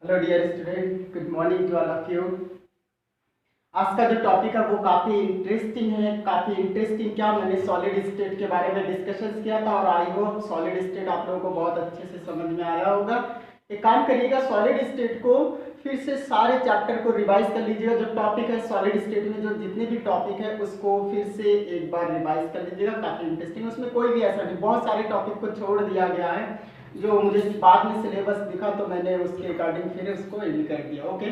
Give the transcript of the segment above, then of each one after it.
Hello dear student, good morning to all of you. आज का जो टॉपिक है वो काफ़ी इंटरेस्टिंग है। काफ़ी इंटरेस्टिंग क्या, मैंने सॉलिड स्टेट के बारे में डिस्कशन किया था और आई होप सॉलिड स्टेट आप लोगों को बहुत अच्छे से समझ में आया होगा। एक काम करिएगा, सॉलिड स्टेट को फिर से सारे चैप्टर को रिवाइज कर लीजिएगा। जो टॉपिक है सॉलिड स्टेट में, जो जितने भी टॉपिक है उसको फिर से एक बार रिवाइज कर लीजिएगा। काफ़ी इंटरेस्टिंग, उसमें कोई भी ऐसा नहीं, बहुत सारे टॉपिक को छोड़ दिया गया है। जो मुझे बाद में सिलेबस दिखा तो मैंने उसके अकॉर्डिंग फिर उसको एडिट कर दिया। ओके,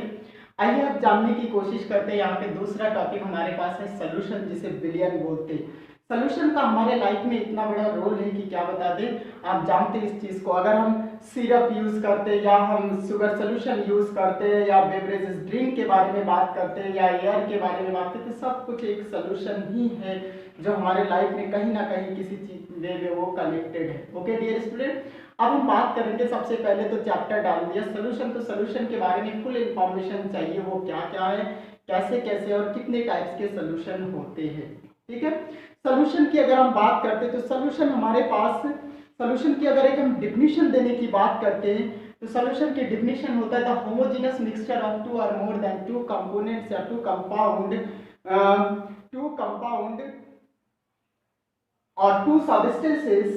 आइए अब जानने की कोशिश करते हैं। यहाँ पे दूसरा टॉपिक हमारे पास है सोल्यूशन, जिसे बिलियन बोलते हैं। सोल्यूशन का हमारे लाइफ में इतना बड़ा रोल है कि क्या बता दें। आप जानते हैं इस चीज़ को, अगर हम सिरप यूज़ करते हैं या हम शुगर सोल्यूशन यूज़ करते हैं या बेवरेजेस ड्रिंक के बारे में बात करते हैं या एयर के बारे में बात करते हैं, सब कुछ एक सोल्यूशन ही है जो हमारे लाइफ में कहीं ना कहीं किसी चीज वे में वो कनेक्टेड है। ओके डियर स्टूडेंट, अब हम बात करेंगे। सबसे पहले तो चैप्टर डाल दिया सोल्यूशन, तो सोल्यूशन के बारे में फुल इंफॉर्मेशन चाहिए, वो क्या क्या है, कैसे कैसे और कितने टाइप्स के सोल्यूशन होते हैं। ठीक है, सोल्यूशन की अगर हम बात करते हैं तो सोल्यूशन हमारे पास, सोल्यूशन की अगर एक हम डिफिनीशन देने की बात करते हैं तो सोल्यूशन की डिफिनीशन होता है the homogeneous mixture of two और मोर देन टू कंपोनेंट्स या two compound or two substances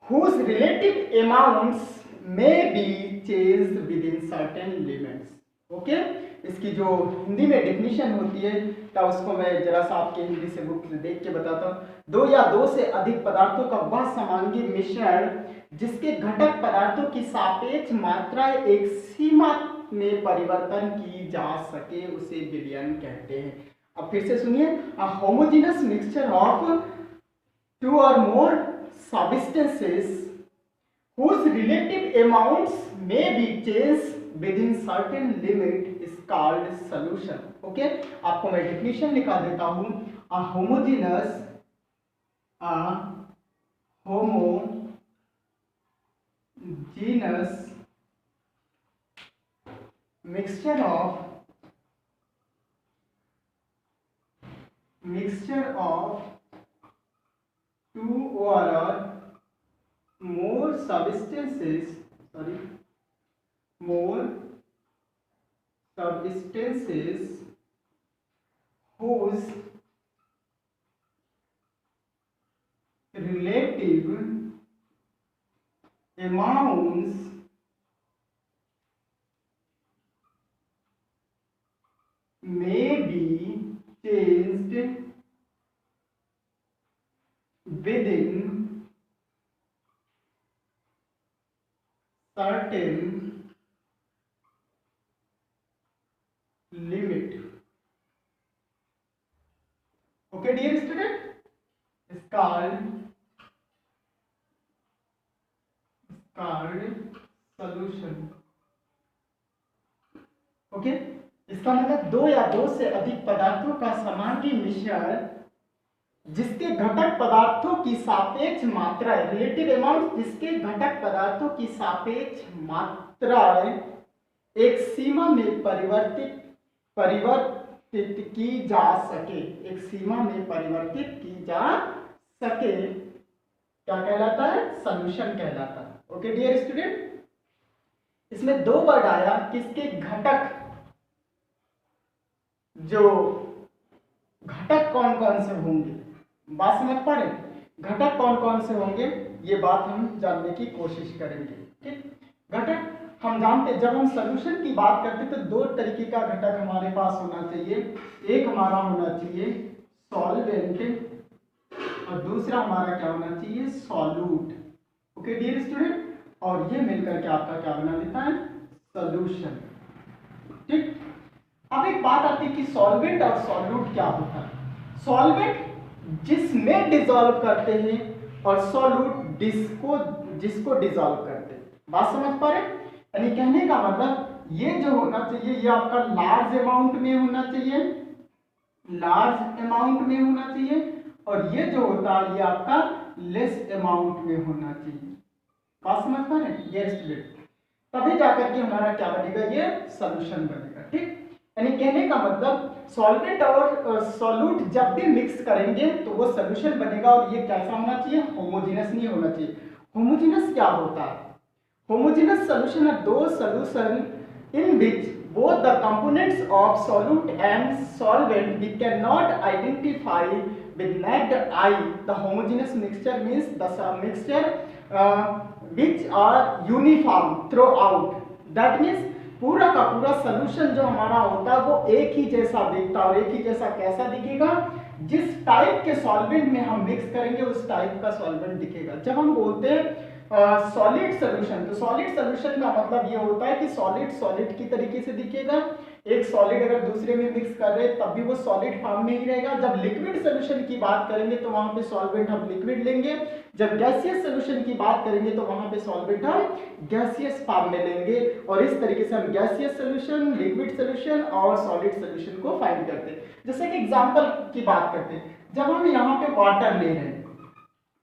whose relative amounts may be changed within certain limits. Okay, इसकी जो हिंदी में डेफिनेशन होती है तो उसको मैं जरा सा आपके हिंदी से बुक देख के बताता हूँ। दो या दो से अधिक पदार्थों का वह समांगी मिश्रण जिसके घटक पदार्थों की सापेक्ष मात्रा एक सीमा में परिवर्तन की जा सके उसे बिलियन कहते हैं। अब फिर से सुनिए, अ होमोजेनस मिक्सचर ऑफ टू और मोर substances whose relative amounts may be changed within certain limit is called solution. Okay, आपको मैं definition लिखा देता हूं। a homogeneous mixture of two or more substances whose relative amounts may be changed within certain limit. Okay dear student, is called solution. Okay, इसका मतलब दो या दो से अधिक पदार्थों का समांगी मिश्रण जिसके घटक पदार्थों की सापेक्ष मात्रा, रिलेटिव अमाउंट जिसके घटक पदार्थों की सापेक्ष मात्रा एक सीमा में परिवर्तित की जा सके, एक सीमा में परिवर्तित की जा सके, क्या कहलाता है? सॉल्यूशन कहलाता है। ओके डियर स्टूडेंट, इसमें दो वर्ड आया, किसके घटक, जो घटक कौन कौन से होंगे, बात समझ पा रहे? घटक कौन कौन से होंगे ये बात हम जानने की कोशिश करेंगे। ठीक, घटक हम जानते हैं, जब हम सॉल्यूशन की बात करते हैं तो दो तरीके का घटक हमारे पास होना चाहिए। एक हमारा होना चाहिए सॉल्वेंट और दूसरा हमारा क्या होना चाहिए? सॉल्यूट। ओके डियर स्टूडेंट, और ये मिलकर के आपका क्या बना देता है? सॉल्यूशन। ठीक, अब एक बात आती है कि सॉल्वेंट और सॉल्यूट क्या होता है। सॉल्वेंट जिसमें डिसॉल्व करते हैं और सॉल्यूट जिसको डिसॉल्व करते हैं। बात समझ पा रहे? यानी कहने का मतलब ये जो होना चाहिए ये आपका लार्ज अमाउंट में होना चाहिए, लार्ज अमाउंट में होना चाहिए, और ये जो होता है ये आपका लेस अमाउंट में होना चाहिए। बात समझ पा रहे हैं ये स्टूडेंट? तभी जाकर के हमारा क्या बनेगा? ये सॉल्यूशन बनेगा। ठीक, यानी कहने का मतलब सॉल्वेंट और सॉल्यूट जब भी मिक्स करेंगे तो वो सॉल्यूशन बनेगा, और ये कैसा होना चाहिए? होमोजेनस नहीं होना चाहिए। होमोजेनस क्या होता है? Homogeneous solution are those solution in which both the components of solute and solvent we cannot identify with naked eye. The homogeneous mixture means the mixture which are uniform throughout. That means पूरा का पूरा solution जो हमारा होता है वो एक ही जैसा दिखता है। और एक ही जैसा कैसा दिखेगा? जिस टाइप के सॉल्वेंट में हम मिक्स करेंगे उस टाइप का सॉल्वेंट दिखेगा। जब हम बोलते हैं सॉलिड सॉल्यूशन, तो सॉलिड सॉल्यूशन का मतलब ये होता है कि सॉलिड सॉलिड की तरीके से दिखेगा। एक सॉलिड अगर दूसरे में मिक्स कर रहे तब भी वो सॉलिड फॉर्म में ही रहेगा। जब लिक्विड सॉल्यूशन की बात करेंगे तो वहां पे सॉल्वेंट हम लिक्विड लेंगे। जब गैसियस सॉल्यूशन की बात करेंगे तो वहां पे सॉल्वेंट हम गैसियस फॉर्म में लेंगे। और इस तरीके से हम गैसियस सॉल्यूशन, लिक्विड सॉल्यूशन और सॉलिड सॉल्यूशन को फाइंड करते हैं। जैसे कि एग्जांपल की बात करते हैं, जब हम यहाँ पे वाटर ले रहे हैं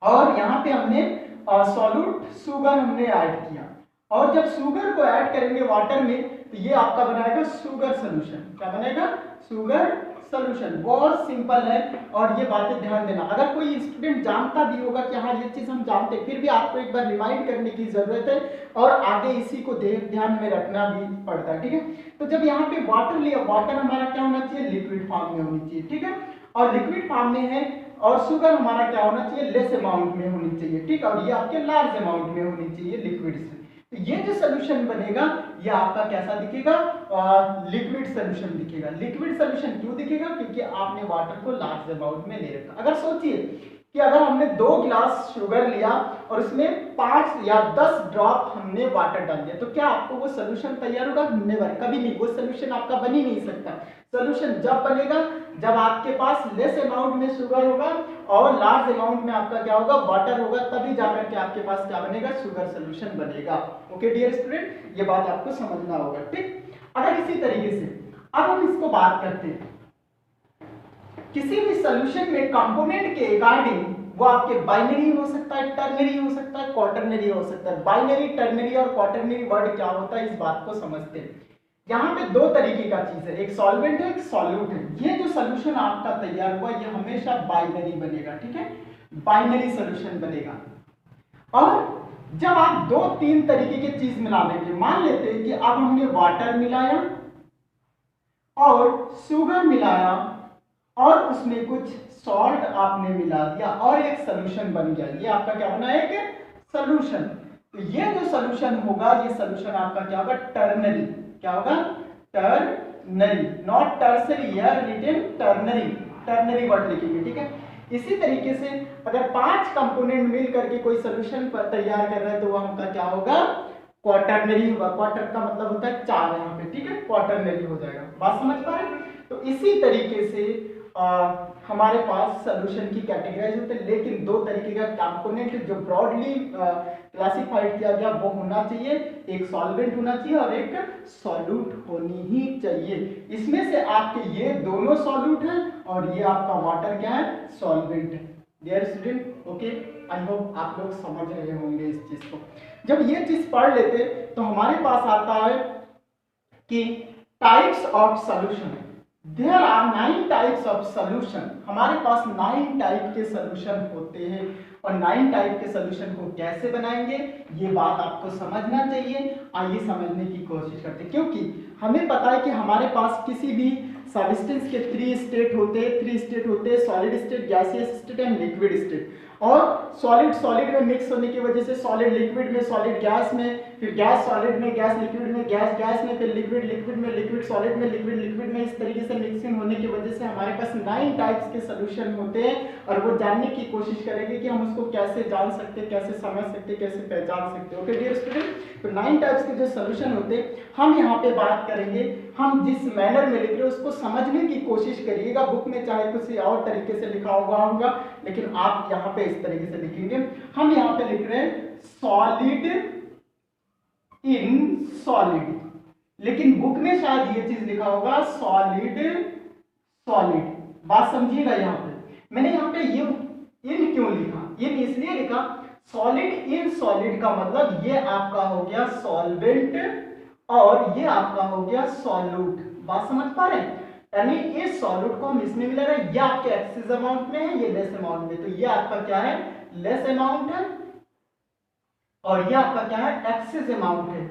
और यहाँ पे हमने सॉल्यूट शुगर हमने ऐड किया, और जब शुगर को ऐड करेंगे वाटर में तो ये आपका बनाएगा शुगर सॉल्यूशन। क्या बनेगा? Sugar solution. बहुत सिंपल है और ये बातें ध्यान देना। अगर कोई स्टूडेंट जानता भी होगा कि हाँ ये चीज हम जानते हैं, फिर भी आपको एक बार रिमाइंड करने की जरूरत है और आगे इसी को ध्यान में रखना भी पड़ता है। ठीक है, तो जब यहाँ पे वाटर लिया, वाटर हमारा क्या होना चाहिए? लिक्विड फॉर्म में होनी चाहिए। ठीक है, और लिक्विड फॉर्म में है, और शुगर हमारा क्या होना चाहिए? लेस अमाउंट में होनी चाहिए। ठीक, और ये आपके लार्ज अमाउंट में होनी चाहिए लिक्विड से। तो ये जो सोल्यूशन बनेगा ये आपका कैसा दिखेगा? लिक्विड सोल्यूशन दिखेगा। लिक्विड सोल्यूशन क्यों दिखेगा? क्योंकि आपने वाटर को लार्ज अमाउंट में ले रखा। अगर सोचिए कि अगर हमने 2 गिलास शुगर लिया और उसमें 5 या 10 ड्रॉप हमने वाटर डाल दिया, तो क्या आपको वो सोल्यूशन तैयार होगा? नेवर, कभी नहीं। वो सोल्यूशन आपका बन ही नहीं सकता। सोल्यूशन जब बनेगा जब आपके पास लेस अमाउंट में शुगर होगा और लार्ज अमाउंट में आपका क्या होगा? वाटर होगा, तभी जाकर के आपके पास क्या बनेगा? शुगर सोल्यूशन बनेगा। ओके डियर स्टूडेंट, ये बात आपको समझना होगा। ठीक, अगर इसी तरीके से अब हम इसको बात करते हैं, किसी भी सोल्यूशन में कंपोनेंट के अकॉर्डिंग वो आपके बाइनरी हो सकता है, टर्नरी हो सकता है, क्वार्टरनरी हो सकता है। बाइनरी, टर्नरी और क्वार्टरनरी वर्ड क्या होता है, इस बात को समझते हैं। यहाँ पे 2 तरीके का चीज है, एक सॉल्वेंट है, एक सॉल्यूट है। ये जो सोल्यूशन आपका तैयार हुआ ये हमेशा बाइनरी बनेगा। ठीक है, बाइनरी सोल्यूशन बनेगा। और जब आप 2-3 तरीके की चीज मिला देंगे, मान लेते हैं कि अब हमने वाटर मिलाया और शुगर मिलाया और उसमें कुछ सॉल्ट आपने मिला दिया और एक सोल्यूशन बन गया। ये आपका क्या बना? एक सोल्यूशन। तो ये जो सोल्यूशन होगा ये सोल्यूशन आपका क्या होगा? टर्नरी। क्या होगा? Ternary, not tertiary. यार रिटन टर्नरी, टर्नरी वर्ड लिखेंगे। ठीक है, इसी तरीके से अगर 5 कंपोनेंट मिल करके कोई सोल्यूशन तैयार कर रहे हैं तो वो हमका क्या होगा? क्वार्टरनरी होगा। क्वार्टर का मतलब होता है 4 यहाँ पे। ठीक है, क्वार्टरनरी हो जाएगा। बात समझ पा रहे? तो इसी तरीके से हमारे पास सोल्यूशन की कैटेगराइज होते हैं, लेकिन 2 तरीके का कंपोनेंट जो ब्रॉडली क्लासिफाइड किया गया वो होना चाहिए। एक सॉल्वेंट होना चाहिए और एक सॉल्यूट होनी ही चाहिए। इसमें से आपके ये दोनों सॉल्यूट हैं और ये आपका वाटर क्या है? सॉल्वेंट है। Dear student, okay, I hope आप लोग समझ रहे होंगे इस चीज को। जब ये चीज पढ़ लेते तो हमारे पास आता है कि types of solution. There are 9 types of solution। हमारे पास 9 टाइप के सॉल्यूशन होते हैं और 9 टाइप के सॉल्यूशन को कैसे बनाएंगे ये बात आपको समझना चाहिए। आइए समझने की कोशिश करते हैं, क्योंकि हमें पता है कि हमारे पास किसी भी सब्सटेंस के 3 स्टेट होते हैं। 3 स्टेट होते हैं, solid state, gaseous state and liquid state. और सॉलिड सॉलिड में मिक्स होने की वजह से सॉलिड लिक्विड में, सॉलिड गैस में, फिर गैस सॉलिड में, गैस लिक्विड में, गैस गैस में, फिर लिक्विड लिक्विड में, लिक्विड सॉलिड में, लिक्विड लिक्विड में। इस तरीके से मिक्सिंग होने की वजह से हमारे पास 9 टाइप्स के सॉल्यूशन होते हैं और वो जानने की कोशिश करेंगे कि हम उसको कैसे जान सकते हैं, कैसे समझ सकते हैं, कैसे पहचान सकते हैं। ओके डियर स्टूडेंट, तो 9 टाइप्स के जो सॉल्यूशन होते हैं हम यहाँ पे बात करेंगे। हम जिस मैनर में लिख रहे हैं उसको समझने की कोशिश करिएगा। बुक में चाहे कुछ और तरीके से लिखा हुआ होगा, लेकिन आप यहाँ पे इस तरीके से लिखेंगे। हम यहाँ पे लिख रहे हैं सॉलिड इन सॉलिड, लेकिन बुक में शायद ये चीज लिखा होगा सॉलिड सॉलिड। बात समझिएगा। यहाँ पे मैंने यहाँ पे ये इन क्यों लिखा? ये इसलिए लिखा सॉलिड इन सॉलिड का मतलब ये आपका हो गया सॉल्वेंट और ये आपका हो गया सॉल्यूट। बात समझ पा रहे हैं? यानी इस सॉल्यूट को हम इसमें मिला रहे हैं, ये आपके एक्सेस अमाउंट में है, ये लेस अमाउंट में। तो ये आपका क्या है? लेस अमाउंट है और ये आपका क्या है, एक्सेस अमाउंट है।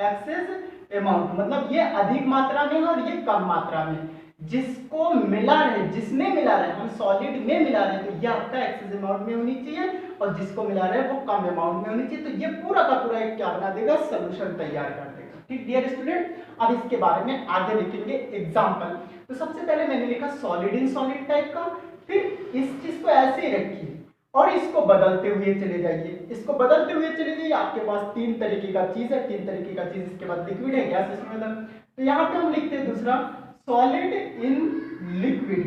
एक्सेस अमाउंट मतलब ये अधिक मात्रा में है और ये कम मात्रा में। जिसको मिला रहे, जिसमें मिला रहे, हम सॉलिड में मिला रहे तो ये आपका एक्सेस अमाउंट में होनी चाहिए, और जिसको मिला रहे वो कम अमाउंट में होनी चाहिए। तो ये पूरा का पूरा एक क्या बना देगा, सोल्यूशन तैयार कर देगा। ठीक डियर स्टूडेंट, अब इसके बारे में आगे लिखेंगे एग्जाम्पल। तो सबसे पहले मैंने लिखा सॉलिड इन सॉलिड टाइप का, फिर इस चीज को ऐसे ही रखिए और इसको बदलते हुए चले जाइए, इसको बदलते हुए चले जाइए। आपके पास तीन तरीके का चीज है, तीन तरीके का चीज, इसके बाद लिक्विड है, गैस, इसमें मतलब। तो यहाँ पे हम लिखते हैं दूसरा solid in liquid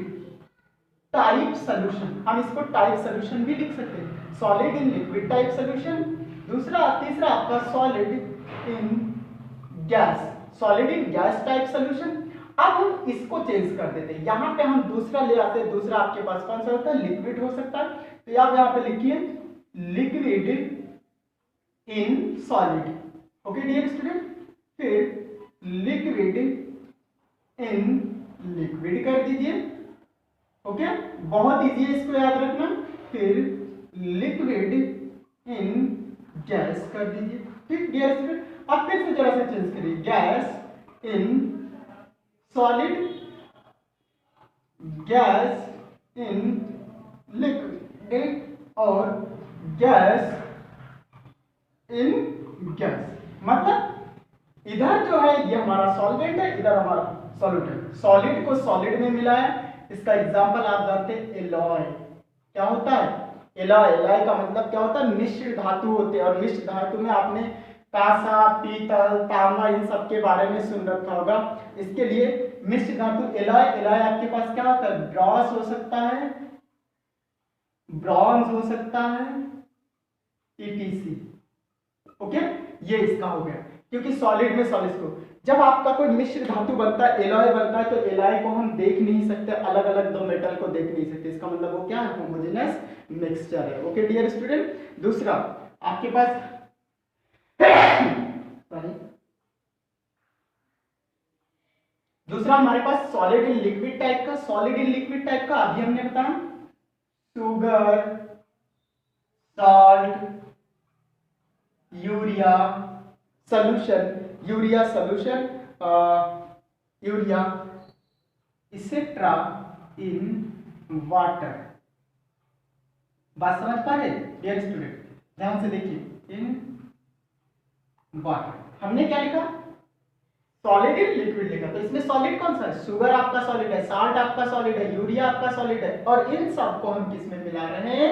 type solution, हम इसको टाइप सोल्यूशन भी लिख सकते हैं, solid in liquid type solution. दूसरा तीसरा आपका solid in gas, solid in gas type solution. अब हम इसको चेंज कर देते हैं, यहाँ पे हम दूसरा ले आते हैं। दूसरा आपके पास कौन सा होता है, लिक्विड हो सकता है। तो आप यहाँ पे लिखिए liquid in solid. Okay dear student, फिर लिक्विड इन लिक्विड कर दीजिए। ओके, बहुत इजी है, इसको याद रखना। फिर लिक्विड इन गैस कर दीजिए। ठीक डियर स्टूडेंट, अब फिर से जरा सा चेंज करिए, gas in solid, gas in liquid और गैस इन गैस। मतलब इधर जो है ये हमारा सॉल्वेंट है, इधर हमारा सॉल्यूट है। सॉलिड को सॉलिड में मिलाया, इसका एग्जांपल आप जानते हैं एलॉय। क्या होता है एलॉय, एलॉय का मतलब क्या होता है, मिश्र धातु होते हैं। और मिश्र धातु में आपने कांसा, पीतल, तांबा इन सब के बारे में सुन रखा होगा। इसके लिए मिश्र धातु एलॉय, एलॉय आपके पास क्या होता है, ब्रॉस हो सकता है, ब्रॉन्ज हो सकता है, ईटीसी। ओके, ये इसका हो गया, क्योंकि सॉलिड में सॉलिड को जब आपका कोई मिश्र धातु बनता है, एलॉय बनता है, तो एलॉय को हम देख नहीं सकते, अलग अलग दो मेटल को देख नहीं सकते। इसका मतलब वो क्या है, होमोजेनस मिक्सचर है। ओके डियर स्टूडेंट, दूसरा आपके पास दूसरा हमारे पास सॉलिड इन लिक्विड टाइप का। सॉलिड इन लिक्विड टाइप का अभी हमने बताया sugar, salt, urea solution, urea solution, urea etcetera in water. बात समझ पा रहे डियर स्टूडेंट, ध्यान से देखिए, इन वाटर हमने क्या लिखा, सॉलिड इन लिक्विड लिखा। तो इसमें सॉलिड कौन सा है, शुगर आपका सॉलिड है, साल्ट आपका सॉलिड है, यूरिया आपका सॉलिड है, और इन सबको हम किस में मिला रहे हैं,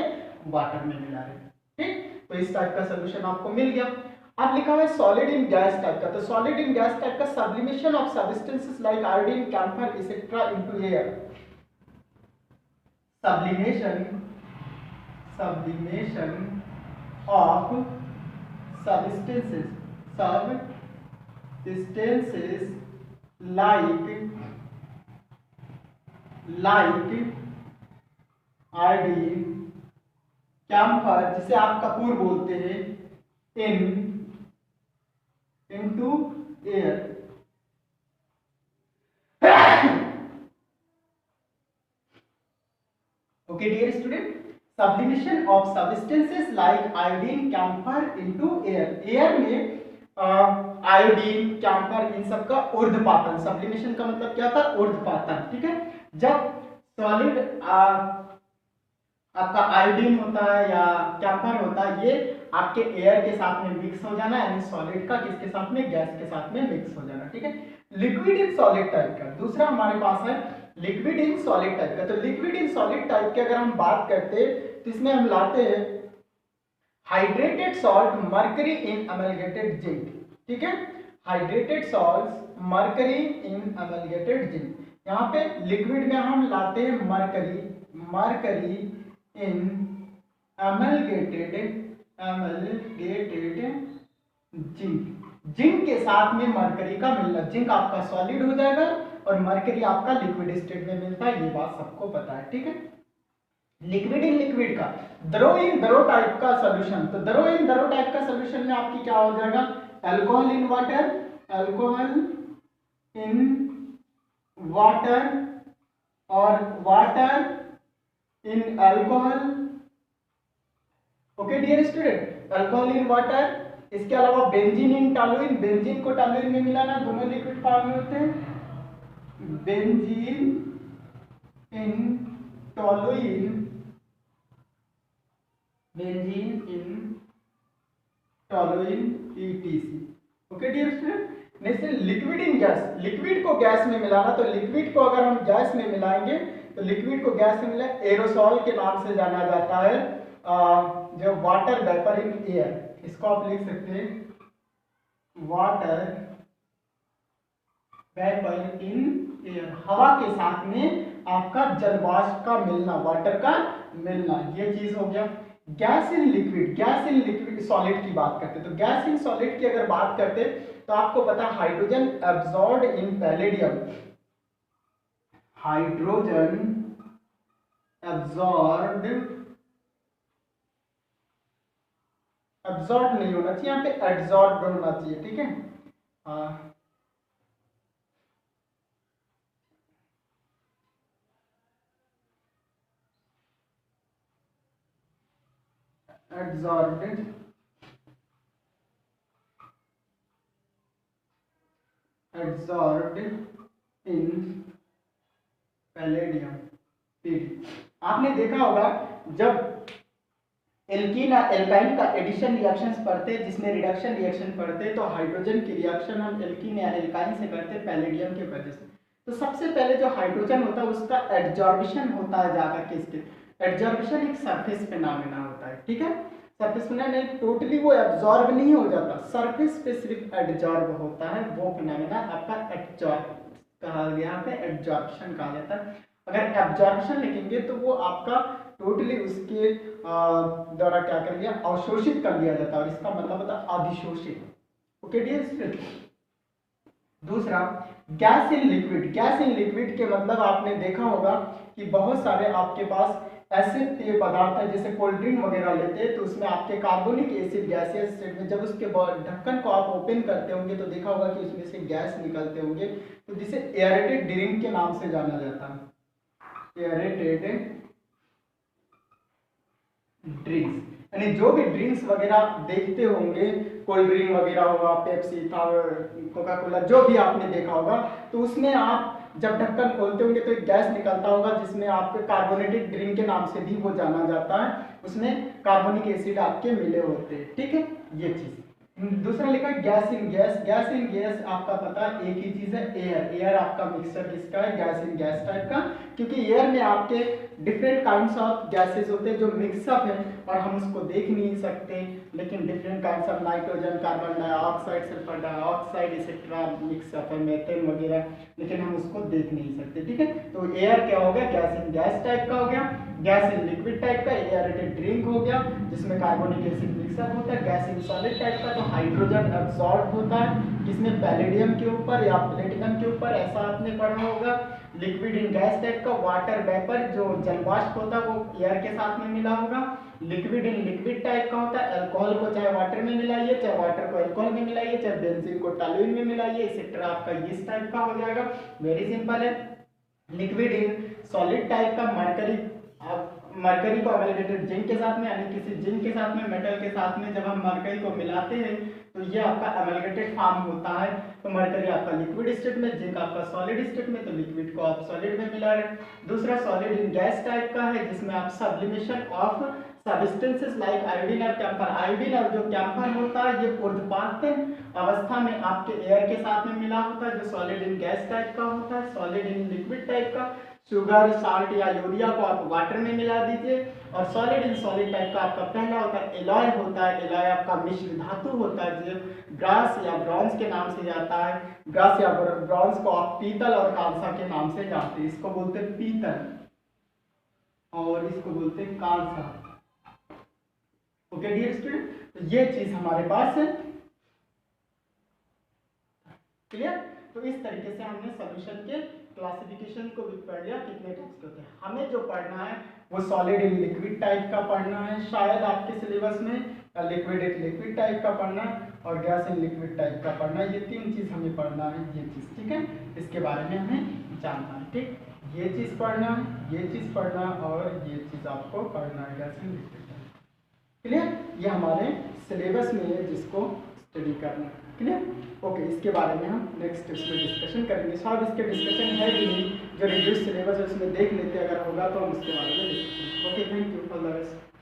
वाटर में मिला रहे हैं। ठीक, तो इस टाइप का सॉल्यूशन आपको मिल गया। अब लिखा हुआ है सॉलिड इन गैस टाइप का। तो सॉलिड इन गैस टाइप का sublimation of substances like iodine, camphor etcetera into air. Sublimation of substances like iodine, camphor जिसे आप कपूर बोलते हैं, into air. Okay dear student, sublimation of substances like iodine, camphor into air. Air में iodine, camphor इन सब का ऊर्ध्वपातन। Sublimation का मतलब क्या था, ऊर्ध्वपातन। ठीक है, जब सॉलिड आपका आयोडीन होता है या कैम्फर होता है, ये आपके एयर के साथ में मिक्स हो जाना, यानी सॉलिड का किसके साथ में, गैस के साथ में मिक्स हो जाना। ठीक है, लिक्विड इन सॉलिड टाइप का दूसरा हमारे पास है लिक्विड इन सॉलिड टाइप का। तो लिक्विड इन सॉलिड टाइप की अगर हम बात करते हैं तो इसमें हम लाते हैं हाइड्रेटेड सॉल्ट मर्करी इन अमलगेटेड जिंक। ठीक है, हाइड्रेटेड सॉल्ट मर्करी इन अमलगेटेड जिंक। यहाँ पे लिक्विड में हम लाते हैं मर्करी इन अमलगेटेड जिंक। जिंक के साथ में मरकरी का मिलना, जिंक आपका सॉलिड हो जाएगा और मरकरी आपका लिक्विड स्टेट में मिलता है, ये बात सबको पता है। ठीक है, लिक्विड इन लिक्विड का दरो इन दरो टाइप का सॉल्यूशन। तो दरो इन दरो टाइप का सॉल्यूशन में आपकी क्या हो जाएगा, alcohol in water, alcohol in water और water in alcohol. Okay dear student, alcohol in water. इसके अलावा बेंजीन इन टॉलुइन, बेंजीन को टॉलुइन में मिलाना, दोनों लिक्विड फॉर्म में होते हैं। Benzene in toluene, benzene in toluene ETC। Okay dear student, next liquid in gas, liquid को गैस में मिलाना। तो लिक्विड को अगर हम गैस में मिलाएंगे तो लिक्विड को गैस में मिला एरोसॉल के नाम से जाना जाता है, जो वाटर वेपर इन एयर, इसको आप लिख सकते हैं वाटर वेपर इन एयर, हवा के साथ में आपका जलवाष्प का मिलना, वाटर का मिलना, ये चीज हो गया। Gas in liquid, gas in liquid solid की बात करते हैं। तो गैस इन सॉलिड की अगर बात करते तो आपको पता हाइड्रोजन एब्जॉर्ब्ड इन पैलेडियम, हाइड्रोजन एब्जॉर्ब्ड, एब्जॉर्ब नहीं होना चाहिए, यहाँ पे एब्जॉर्ब होना चाहिए, ठीक है। एब्जॉर्ब्ड, एब्जॉर्ब्ड इन पैलेडियम। आपने देखा होगा जब एल्कीन और एल्काइन का एडिशन रिएक्शंस पढ़ते हैं, जिसमें रिडक्शन रिएक्शन पढ़ते हैं, तो हाइड्रोजन की रिएक्शन हम एल्कीन या एल्काइन से करते हैं पैलेडियम की वजह से। तो सबसे पहले जो हाइड्रोजन होता है उसका एड्जॉर्बिशन होता है जाकर के इसके, एड्जॉर्बिशन एक सरफेस फिनोमेना होता है, ठीक है। सरफेस फिनोमेना नहीं, टोटली वो एब्जॉर्ब नहीं हो जाता, सरफेस पे सिर्फ एड्जॉर्ब होता है, वो फिनोमेना आपका एड्जॉर्ब कहा गया, यहाँ पे एड्जॉर्प्शन कहा जाता है। अगर एब्जॉर्प्शन लिखेंगे तो वो आपका टोटली उसके द्वारा क्या कर लिया, अवशोषित कर लिया जाता है, और इसका मतलब होता है अधिशोषित। ओके डियर स्टूडेंट, दूसरा gas in liquid, gas in liquid के मतलब आपने देखा होगा कि बहुत सारे आपके पास ऐसे पेय पदार्थ है, जैसे कोल्ड ड्रिंक वगैरह लेते हैं तो उसमें आपके कार्बोनिक एसिड गैसियस स्टेट में, जब उसके ढक्कन को आप ओपन करते होंगे तो देखा होगा कि उसमें से गैस निकलते होंगे, तो जिसे एयरेटेड ड्रिंक के नाम से जाना जाता है, एयरेटेड ड्रिंक्स। यानी जो भी ड्रिंक्स वगैरह देखते होंगे, कोल्ड ड्रिंक वगैरह होगा, पेप्सी था, कोका कोला, जो भी आपने देखा होगा, तो उसमें आप जब ढक्कन खोलते होंगे तो एक गैस निकलता होगा जिसमें आपके कार्बोनेटेड ड्रिंक के नाम से भी वो जाना जाता है, उसमें कार्बोनिक एसिड आपके मिले होते हैं, ठीक है। ये चीज दूसरा लिखा है gas in gas, gas in gas आपका पता एक ही चीज है, एयर, एयर आपका मिक्सचर किसका है, गैस इन गैस टाइप का, क्योंकि एयर में आपके डिफरेंट काइंड्स ऑफ गैसेस होते हैं जो मिक्सअप है और हम उसको देख नहीं सकते, लेकिन different kinds of nitrogen, carbon dioxide, sulphur dioxide etcetera mix up है, मीथेन वगैरह, लेकिन हम उसको देख नहीं सकते, ठीक है। तो एयर क्या हो गया, गैस इन गैस टाइप का हो गया, गैस इन लिक्विड टाइप का एयरेटेड ड्रिंक हो गया जिसमें कार्बोनिक एसिड मिक्सअप होता है, गैस इन सॉलिड टाइप का तो हाइड्रोजन एब्जॉर्ब होता है किसमें, पैलेडियम के ऊपर या प्लेटिनम के ऊपर, ऐसा आपने पढ़ा होगा। लिक्विड इन गैस टाइप का वाटर वेपर, जो जलवाष्प होता है वो एयर के साथ में मिला होगा। लिक्विड इन लिक्विड टाइप का होता है, अल्कोहल को चाहे वाटर में मिलाइए, चाहे वाटर को अल्कोहल में मिलाइए, चाहे बेंजीन को टॉलुइन में मिलाइए, एक्सेट्रा आपका इस टाइप का हो जाएगा, वेरी सिंपल है। लिक्विड इन सॉलिड टाइप का मरकरी, आप मरकरी को अमेलगेटेड जिंक के साथ में, यानी किसी जिंक के साथ में, मेटल के साथ में जब हम मरकरी को मिलाते हैं तो ये आपका अमेलगेटेड फॉर्म होता है। तो मरकरी आपका लिक्विड स्टेट में, जिंक आपका सॉलिड स्टेट में, तो लिक्विड को आप सॉलिड में मिला रहे। दूसरा सॉलिड इन गैस टाइप का है जिसमें आप sublimation of substances like iodine और कैम्फर, आयोडीन और जो कैम्फर होता है ये ऊर्ध्वपात्य अवस्था में आपके एयर के साथ में मिला होता है, जो सॉलिड इन गैस टाइप का होता है। सॉलिड इन लिक्विड टाइप का शुगर, साल्ट या यूरिया को आप वाटर में मिला दीजिए। और सॉलिड इन सॉलिड टाइप का आपका पहला होता है एलॉय होता है, एलॉय आपका मिश्र धातु होता है जो ग्रास या ब्रॉन्ज के नाम से जाता है। ग्रास या ब्रॉन्ज को आप पीतल और कांसा के नाम से जानते हैं, इसको बोलते हैं पीतल और इसको बोलते हैं कांसा। ओके डियर स्टूडेंट, तो ये चीज हमारे पास है, क्लियर। तो इस तरीके से हमने सॉल्यूशन के क्लासिफिकेशन को भी पढ़ लिया, कितने टाइप्स के होते हैं। हमें जो पढ़ना है वो सॉलिड इन लिक्विड टाइप का पढ़ना है शायद आपके सिलेबस में, लिक्विड इन लिक्विड टाइप का पढ़ना और गैस इन लिक्विड टाइप का पढ़ना, ये तीन चीज हमें पढ़ना है, ये चीज, ठीक है। इसके बारे में हमें जानना है, ठीक, ये चीज पढ़ना है, ये चीज पढ़ना और ये चीज आपको पढ़ना है, gas in liquid type, clear. ये हमारे सिलेबस में है जिसको स्टडी करना। क्लियर? ओके, इसके बारे में हम नेक्स्ट उसमें डिस्कशन करेंगे। शायद इसके डिस्कशन है भी नहीं, जो रिड्यूस सिलेबस है उसमें देख लेते, अगर होगा तो हम उसके बारे में discussion. Okay, thank you, all the best.